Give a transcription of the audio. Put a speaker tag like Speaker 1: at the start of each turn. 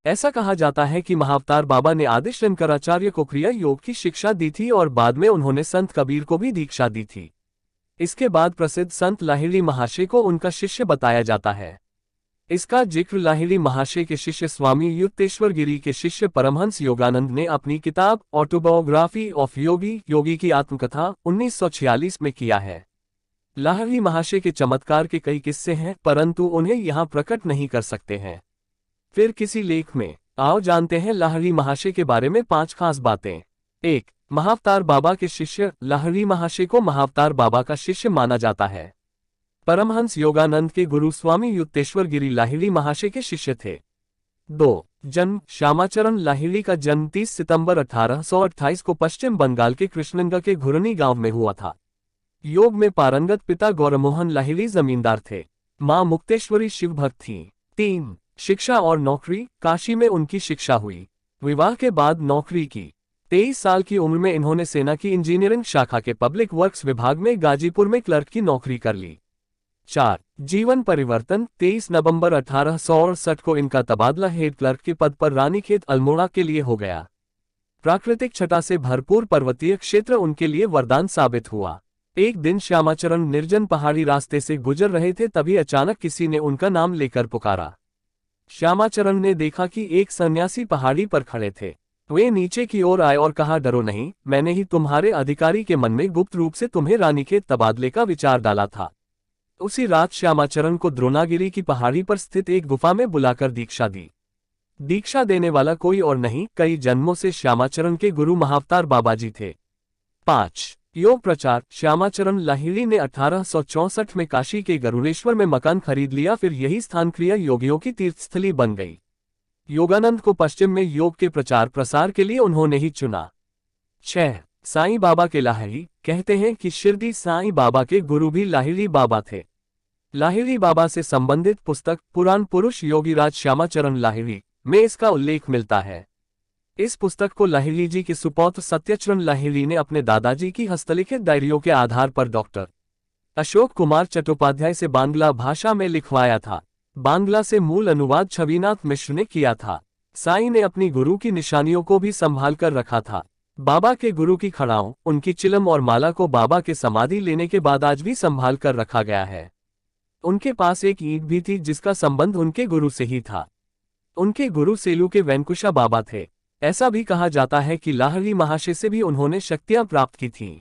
Speaker 1: ऐसा कहा जाता है कि महाअवतार बाबा ने आदि शंकराचार्य को क्रिया योग की शिक्षा दी थी और बाद में उन्होंने संत कबीर को भी दीक्षा दी थी। इसके बाद प्रसिद्ध संत लाहिड़ी महाशय को उनका शिष्य बताया जाता है। इसका जिक्र लाहिड़ी महाशय के शिष्य स्वामी युक्तेश्वर गिरी के शिष्य परमहंस योगानंद ने अपनी किताब ऑटोबायोग्राफी ऑफ योगी की आत्मकथा 1946 में किया है। लाहिड़ी महाशय के चमत्कार के कई किस्से हैं, परंतु उन्हें यहाँ प्रकट नहीं कर सकते हैं। फिर किसी लेख में आओ जानते हैं लाहिड़ी महाशय के बारे में 5 खास बातें। 1. महाअवतार बाबा के शिष्य। लाहिड़ी महाशय को महाअवतार बाबा का शिष्य माना जाता है। परमहंस योगानंद के गुरु स्वामी युक्तेश्वर गिरी लाहिड़ी महाशय के शिष्य थे। 2. जन्म। श्यामाचरण लाहिड़ी का जन्म 30 सितंबर 1828 को पश्चिम बंगाल के कृष्णगंगा के घुरनी गांव में हुआ था। योग में पारंगत पिता गौरमोहन लाहिड़ी जमींदार थे। मां मुक्तेश्वरी शिव भक्त थीं। 3. शिक्षा और नौकरी। काशी में उनकी शिक्षा हुई। विवाह के बाद नौकरी की। 23 साल की उम्र में इन्होंने सेना की इंजीनियरिंग शाखा के पब्लिक वर्क्स विभाग में गाजीपुर में क्लर्क की नौकरी कर ली। 4. जीवन परिवर्तन। 23 नवंबर 1868 को इनका तबादला हेड क्लर्क के पद पर रानीखेत अल्मोड़ा के लिए हो गया। प्राकृतिक छटा से भरपूर पर्वतीय क्षेत्र उनके लिए वरदान साबित हुआ। एक दिन श्यामाचरण निर्जन पहाड़ी रास्ते से गुजर रहे थे, तभी अचानक किसी ने उनका नाम लेकर पुकारा। श्यामाचरण ने देखा कि एक सन्यासी पहाड़ी पर खड़े थे। वे नीचे की ओर आए और कहा, डरो नहीं, मैंने ही तुम्हारे अधिकारी के मन में गुप्त रूप से तुम्हें रानीखेत तबादले का विचार डाला था। उसी रात श्यामाचरण को द्रोणागिरी की पहाड़ी पर स्थित एक गुफा में बुलाकर दीक्षा दी। दीक्षा देने वाला कोई और नहीं, कई जन्मों से श्यामाचरण के गुरु महाअवतार बाबा जी थे। 5. योग प्रचार। श्यामाचरण लाहिड़ी ने 1864 में काशी के गरुड़ेश्वर में मकान खरीद लिया। फिर यही स्थान क्रिया योगियों की तीर्थस्थली बन गई। योगानंद को पश्चिम में योग के प्रचार प्रसार के लिए उन्होंने ही चुना। 6. साईं बाबा के लाहिड़ी। कहते हैं कि शिरडी साईं बाबा के गुरु भी लाहिड़ी बाबा थे। लाहिड़ी बाबा से संबंधित पुस्तक पुराण पुरुष योगीराज श्यामाचरण लाहिड़ी में इसका उल्लेख मिलता है। इस पुस्तक को लाहिड़ी जी के सुपौत्र सत्यचरण लाहिड़ी ने अपने दादाजी की हस्तलिखित डायरियों के आधार पर डॉक्टर अशोक कुमार चट्टोपाध्याय से बांग्ला भाषा में लिखवाया था। बांग्ला से मूल अनुवाद छविनाथ मिश्र ने किया था। साईं ने अपनी गुरु की निशानियों को भी संभाल कर रखा था। बाबा के गुरु की खड़ाओं, उनकी चिलम और माला को बाबा के समाधि लेने के बाद आज भी संभाल कर रखा गया है। उनके पास एक ईंट भी थी जिसका संबंध उनके गुरु से ही था। उनके गुरु सेलू के वेंकुशा बाबा थे। ऐसा भी कहा जाता है कि लाहिड़ी महाशय से भी उन्होंने शक्तियां प्राप्त की थीं।